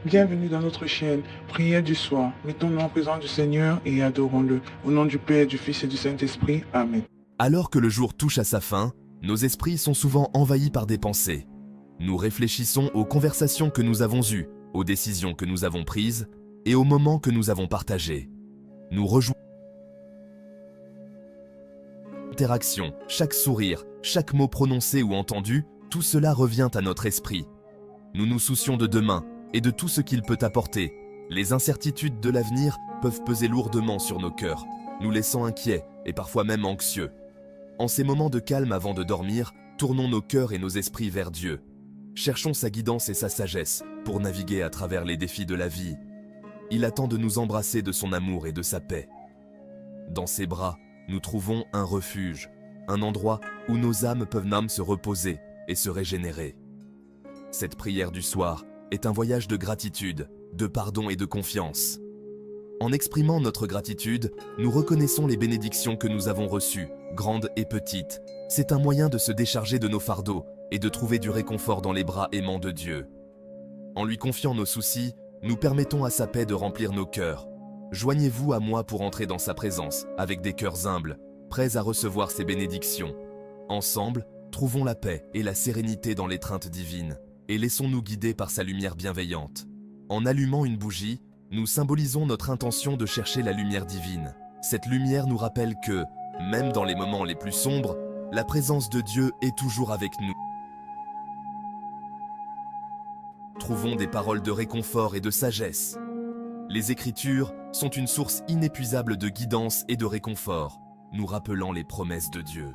Bienvenue dans notre chaîne Prière du soir. Mettons-nous en présence du Seigneur et adorons-le. Au nom du Père, du Fils et du Saint-Esprit. Amen. Alors que le jour touche à sa fin, nos esprits sont souvent envahis par des pensées. Nous réfléchissons aux conversations que nous avons eues, aux décisions que nous avons prises et aux moments que nous avons partagés. Nous rejouons l'interaction, chaque sourire, chaque mot prononcé ou entendu, tout cela revient à notre esprit. Nous nous soucions de demain et de tout ce qu'il peut apporter. Les incertitudes de l'avenir peuvent peser lourdement sur nos cœurs, nous laissant inquiets et parfois même anxieux. En ces moments de calme avant de dormir, tournons nos cœurs et nos esprits vers Dieu. Cherchons sa guidance et sa sagesse pour naviguer à travers les défis de la vie. Il attend de nous embrasser de son amour et de sa paix. Dans ses bras, nous trouvons un refuge, un endroit où nos âmes peuvent se reposer et se régénérer. Cette prière du soir est un voyage de gratitude, de pardon et de confiance. En exprimant notre gratitude, nous reconnaissons les bénédictions que nous avons reçues, grandes et petites. C'est un moyen de se décharger de nos fardeaux et de trouver du réconfort dans les bras aimants de Dieu. En lui confiant nos soucis, nous permettons à sa paix de remplir nos cœurs. Joignez-vous à moi pour entrer dans sa présence, avec des cœurs humbles, prêts à recevoir ses bénédictions. Ensemble, trouvons la paix et la sérénité dans l'étreinte divine, et laissons-nous guider par sa lumière bienveillante. En allumant une bougie, nous symbolisons notre intention de chercher la lumière divine. Cette lumière nous rappelle que, même dans les moments les plus sombres, la présence de Dieu est toujours avec nous. Trouvons des paroles de réconfort et de sagesse. Les Écritures sont une source inépuisable de guidance et de réconfort, nous rappelant les promesses de Dieu.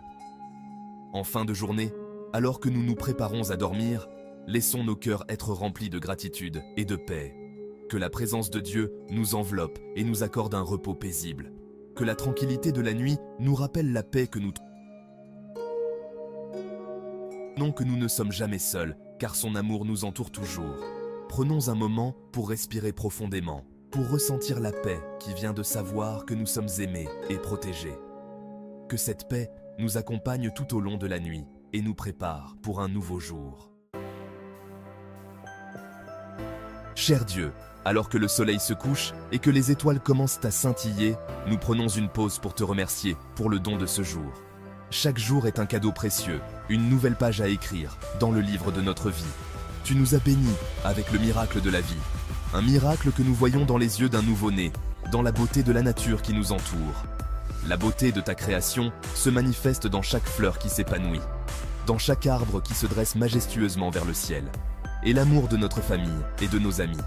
En fin de journée, alors que nous nous préparons à dormir, laissons nos cœurs être remplis de gratitude et de paix. Que la présence de Dieu nous enveloppe et nous accorde un repos paisible. Que la tranquillité de la nuit nous rappelle la paix que nous trouvons. Non que nous ne sommes jamais seuls, car son amour nous entoure toujours. Prenons un moment pour respirer profondément, pour ressentir la paix qui vient de savoir que nous sommes aimés et protégés. Que cette paix nous accompagne tout au long de la nuit et nous prépare pour un nouveau jour. Cher Dieu, alors que le soleil se couche et que les étoiles commencent à scintiller, nous prenons une pause pour te remercier pour le don de ce jour. Chaque jour est un cadeau précieux, une nouvelle page à écrire dans le livre de notre vie. Tu nous as bénis avec le miracle de la vie. Un miracle que nous voyons dans les yeux d'un nouveau-né, dans la beauté de la nature qui nous entoure. La beauté de ta création se manifeste dans chaque fleur qui s'épanouit, dans chaque arbre qui se dresse majestueusement vers le ciel, et l'amour de notre famille et de nos amis.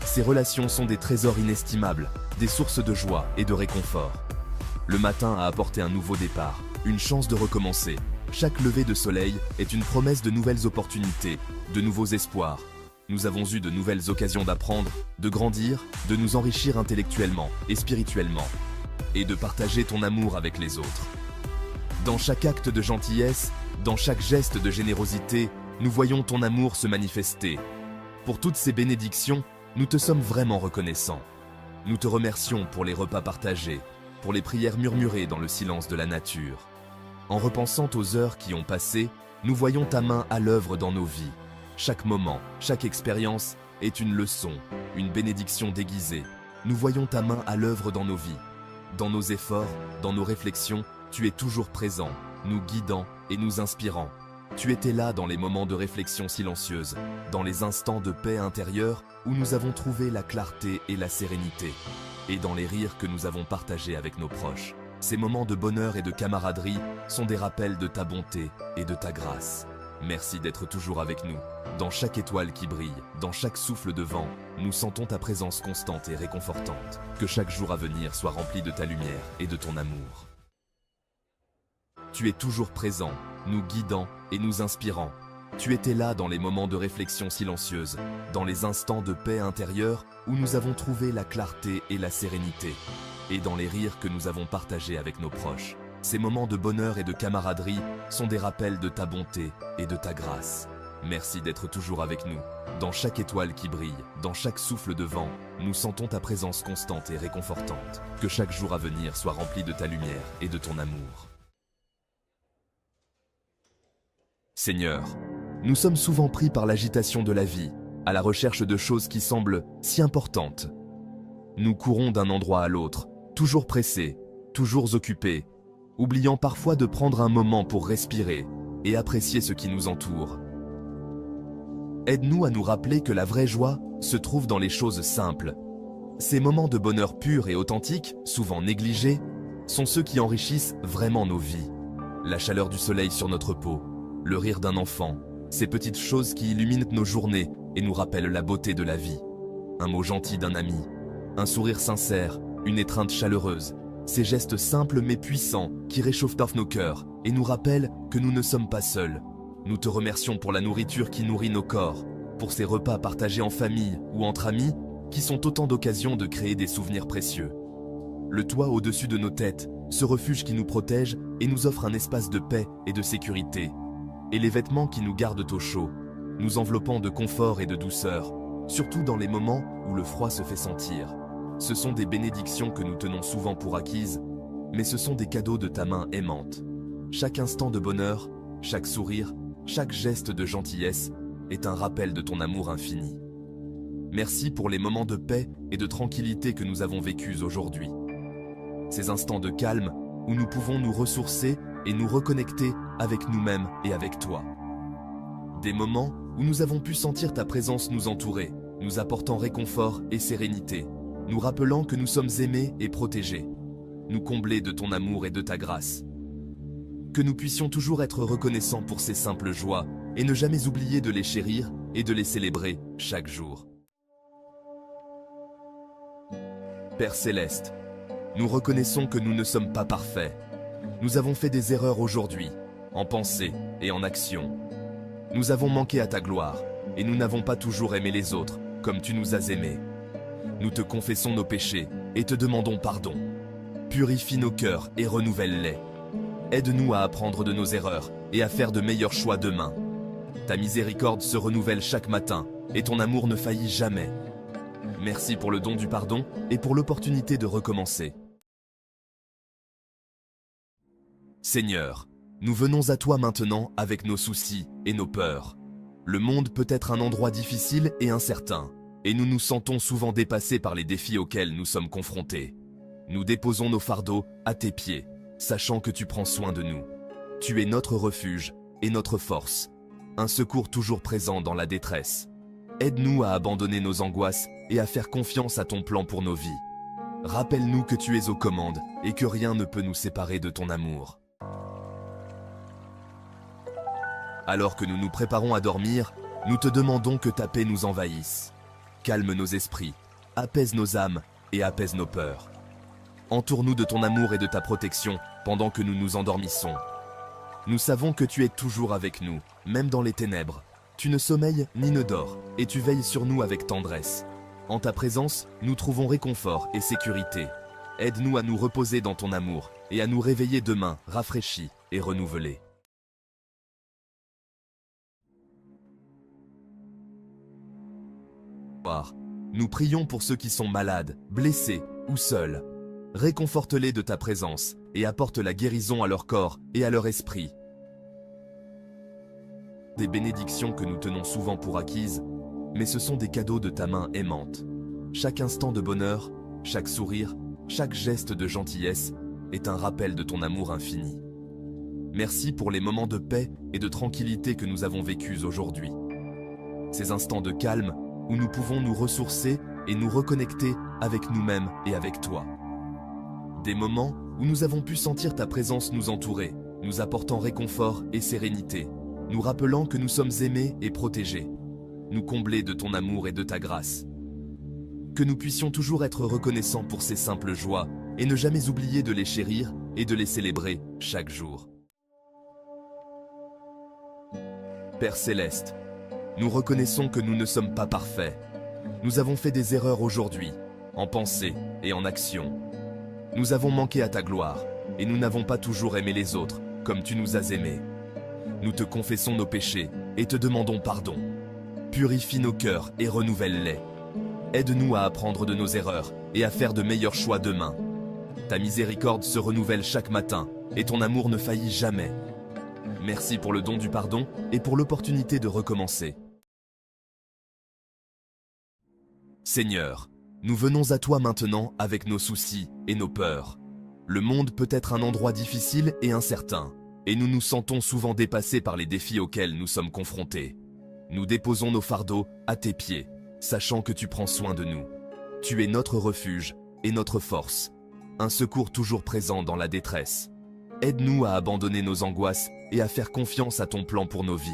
Ces relations sont des trésors inestimables, des sources de joie et de réconfort. Le matin a apporté un nouveau départ, une chance de recommencer. Chaque lever de soleil est une promesse de nouvelles opportunités, de nouveaux espoirs. Nous avons eu de nouvelles occasions d'apprendre, de grandir, de nous enrichir intellectuellement et spirituellement, et de partager ton amour avec les autres. Dans chaque acte de gentillesse, dans chaque geste de générosité, nous voyons ton amour se manifester. Pour toutes ces bénédictions, nous te sommes vraiment reconnaissants. Nous te remercions pour les repas partagés, pour les prières murmurées dans le silence de la nature. En repensant aux heures qui ont passé, nous voyons ta main à l'œuvre dans nos vies. Chaque moment, chaque expérience est une leçon, une bénédiction déguisée. Nous voyons ta main à l'œuvre dans nos vies. Dans nos efforts, dans nos réflexions, tu es toujours présent, nous guidant et nous inspirant. Tu étais là dans les moments de réflexion silencieuse, dans les instants de paix intérieure où nous avons trouvé la clarté et la sérénité, et dans les rires que nous avons partagés avec nos proches. Ces moments de bonheur et de camaraderie sont des rappels de ta bonté et de ta grâce. Merci d'être toujours avec nous. Dans chaque étoile qui brille, dans chaque souffle de vent, nous sentons ta présence constante et réconfortante. Que chaque jour à venir soit rempli de ta lumière et de ton amour. Tu es toujours présent, nous guidant et nous inspirant. Tu étais là dans les moments de réflexion silencieuse, dans les instants de paix intérieure où nous avons trouvé la clarté et la sérénité, et dans les rires que nous avons partagés avec nos proches. Ces moments de bonheur et de camaraderie sont des rappels de ta bonté et de ta grâce. Merci d'être toujours avec nous. Dans chaque étoile qui brille, dans chaque souffle de vent, nous sentons ta présence constante et réconfortante. Que chaque jour à venir soit rempli de ta lumière et de ton amour. Seigneur, nous sommes souvent pris par l'agitation de la vie, à la recherche de choses qui semblent si importantes. Nous courons d'un endroit à l'autre, toujours pressés, toujours occupés, oubliant parfois de prendre un moment pour respirer et apprécier ce qui nous entoure. Aide-nous à nous rappeler que la vraie joie se trouve dans les choses simples. Ces moments de bonheur pur et authentique, souvent négligés, sont ceux qui enrichissent vraiment nos vies. La chaleur du soleil sur notre peau, le rire d'un enfant, ces petites choses qui illuminent nos journées et nous rappellent la beauté de la vie. Un mot gentil d'un ami, un sourire sincère, une étreinte chaleureuse, ces gestes simples mais puissants qui réchauffent nos cœurs et nous rappellent que nous ne sommes pas seuls. Nous te remercions pour la nourriture qui nourrit nos corps, pour ces repas partagés en famille ou entre amis qui sont autant d'occasions de créer des souvenirs précieux. Le toit au-dessus de nos têtes, ce refuge qui nous protège et nous offre un espace de paix et de sécurité. Et les vêtements qui nous gardent au chaud, nous enveloppant de confort et de douceur, surtout dans les moments où le froid se fait sentir. Ce sont des bénédictions que nous tenons souvent pour acquises, mais ce sont des cadeaux de ta main aimante. Chaque instant de bonheur, chaque sourire, chaque geste de gentillesse est un rappel de ton amour infini. Merci pour les moments de paix et de tranquillité que nous avons vécus aujourd'hui. Ces instants de calme où nous pouvons nous ressourcer et nous reconnecter avec nous-mêmes et avec toi. Des moments où nous avons pu sentir ta présence nous entourer, nous apportant réconfort et sérénité, nous rappelant que nous sommes aimés et protégés, nous combler de ton amour et de ta grâce. Que nous puissions toujours être reconnaissants pour ces simples joies et ne jamais oublier de les chérir et de les célébrer chaque jour. Père Céleste, nous reconnaissons que nous ne sommes pas parfaits. Nous avons fait des erreurs aujourd'hui, en pensée et en action. Nous avons manqué à ta gloire, et nous n'avons pas toujours aimé les autres, comme tu nous as aimés. Nous te confessons nos péchés, et te demandons pardon. Purifie nos cœurs et renouvelle-les. Aide-nous à apprendre de nos erreurs, et à faire de meilleurs choix demain. Ta miséricorde se renouvelle chaque matin, et ton amour ne faillit jamais. Merci pour le don du pardon, et pour l'opportunité de recommencer. Seigneur, nous venons à toi maintenant avec nos soucis et nos peurs. Le monde peut être un endroit difficile et incertain, et nous nous sentons souvent dépassés par les défis auxquels nous sommes confrontés. Nous déposons nos fardeaux à tes pieds, sachant que tu prends soin de nous. Tu es notre refuge et notre force, un secours toujours présent dans la détresse. Aide-nous à abandonner nos angoisses et à faire confiance à ton plan pour nos vies. Rappelle-nous que tu es aux commandes et que rien ne peut nous séparer de ton amour. Alors que nous nous préparons à dormir, nous te demandons que ta paix nous envahisse. Calme nos esprits, apaise nos âmes et apaise nos peurs. Entoure-nous de ton amour et de ta protection pendant que nous nous endormissons. Nous savons que tu es toujours avec nous, même dans les ténèbres. Tu ne sommeilles ni ne dors, et tu veilles sur nous avec tendresse. En ta présence, nous trouvons réconfort et sécurité. Aide-nous à nous reposer dans ton amour et à nous réveiller demain, rafraîchis et renouvelés. Nous prions pour ceux qui sont malades, blessés ou seuls. Réconforte-les de ta présence et apporte la guérison à leur corps et à leur esprit. Des bénédictions que nous tenons souvent pour acquises, mais ce sont des cadeaux de ta main aimante. Chaque instant de bonheur, chaque sourire, chaque geste de gentillesse est un rappel de ton amour infini. Merci pour les moments de paix et de tranquillité que nous avons vécus aujourd'hui. Ces instants de calme où nous pouvons nous ressourcer et nous reconnecter avec nous-mêmes et avec toi. Des moments où nous avons pu sentir ta présence nous entourer, nous apportant réconfort et sérénité, nous rappelant que nous sommes aimés et protégés, nous combler de ton amour et de ta grâce. Que nous puissions toujours être reconnaissants pour ces simples joies et ne jamais oublier de les chérir et de les célébrer chaque jour. Père Céleste, nous reconnaissons que nous ne sommes pas parfaits. Nous avons fait des erreurs aujourd'hui, en pensée et en action. Nous avons manqué à ta gloire, et nous n'avons pas toujours aimé les autres, comme tu nous as aimés. Nous te confessons nos péchés, et te demandons pardon. Purifie nos cœurs et renouvelle-les. Aide-nous à apprendre de nos erreurs, et à faire de meilleurs choix demain. Ta miséricorde se renouvelle chaque matin, et ton amour ne faillit jamais. Merci pour le don du pardon, et pour l'opportunité de recommencer. Seigneur, nous venons à toi maintenant avec nos soucis et nos peurs. Le monde peut être un endroit difficile et incertain, et nous nous sentons souvent dépassés par les défis auxquels nous sommes confrontés. Nous déposons nos fardeaux à tes pieds, sachant que tu prends soin de nous. Tu es notre refuge et notre force, un secours toujours présent dans la détresse. Aide-nous à abandonner nos angoisses et à faire confiance à ton plan pour nos vies.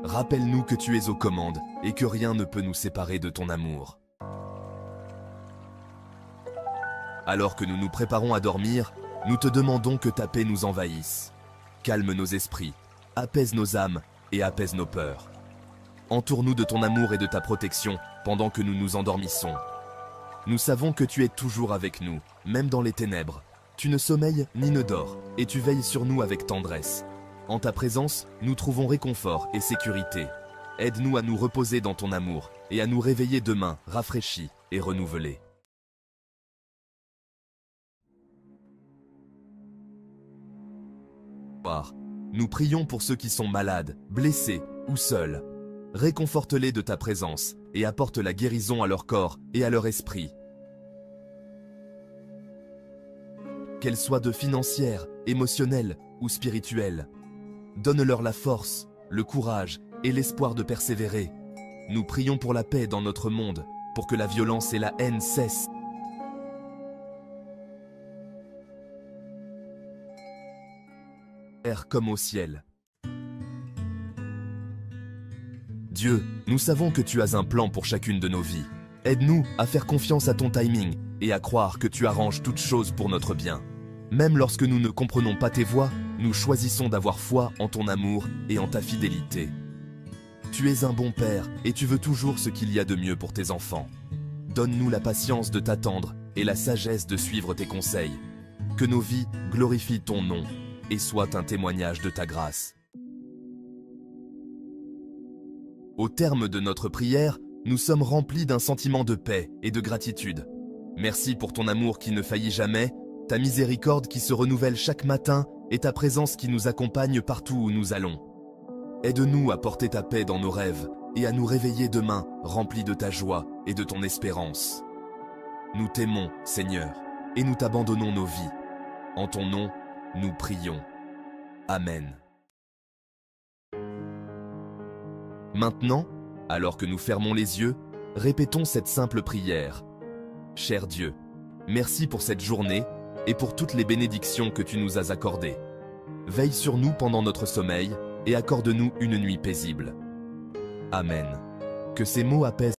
Rappelle-nous que tu es aux commandes et que rien ne peut nous séparer de ton amour. Alors que nous nous préparons à dormir, nous te demandons que ta paix nous envahisse. Calme nos esprits, apaise nos âmes et apaise nos peurs. Entoure-nous de ton amour et de ta protection pendant que nous nous endormissons. Nous savons que tu es toujours avec nous, même dans les ténèbres. Tu ne sommeilles ni ne dors, et tu veilles sur nous avec tendresse. En ta présence, nous trouvons réconfort et sécurité. Aide-nous à nous reposer dans ton amour et à nous réveiller demain, rafraîchis et renouvelés. Nous prions pour ceux qui sont malades, blessés ou seuls. Réconforte-les de ta présence et apporte la guérison à leur corps et à leur esprit. Qu'elle soit de financière, émotionnelle ou spirituelle. Donne-leur la force, le courage et l'espoir de persévérer. Nous prions pour la paix dans notre monde, pour que la violence et la haine cessent. Comme au ciel. Dieu, nous savons que tu as un plan pour chacune de nos vies. Aide-nous à faire confiance à ton timing et à croire que tu arranges toutes choses pour notre bien. Même lorsque nous ne comprenons pas tes voies, nous choisissons d'avoir foi en ton amour et en ta fidélité. Tu es un bon père et tu veux toujours ce qu'il y a de mieux pour tes enfants. Donne-nous la patience de t'attendre et la sagesse de suivre tes conseils. Que nos vies glorifient ton nom et soient un témoignage de ta grâce. Au terme de notre prière, nous sommes remplis d'un sentiment de paix et de gratitude. Merci pour ton amour qui ne faillit jamais, ta miséricorde qui se renouvelle chaque matin et ta présence qui nous accompagne partout où nous allons. Aide-nous à porter ta paix dans nos rêves et à nous réveiller demain remplis de ta joie et de ton espérance. Nous t'aimons, Seigneur, et nous t'abandonnons nos vies. En ton nom, nous prions. Amen. Maintenant, alors que nous fermons les yeux, répétons cette simple prière. Cher Dieu, merci pour cette journée et pour toutes les bénédictions que tu nous as accordées. Veille sur nous pendant notre sommeil et accorde-nous une nuit paisible. Amen. Que ces mots apaisent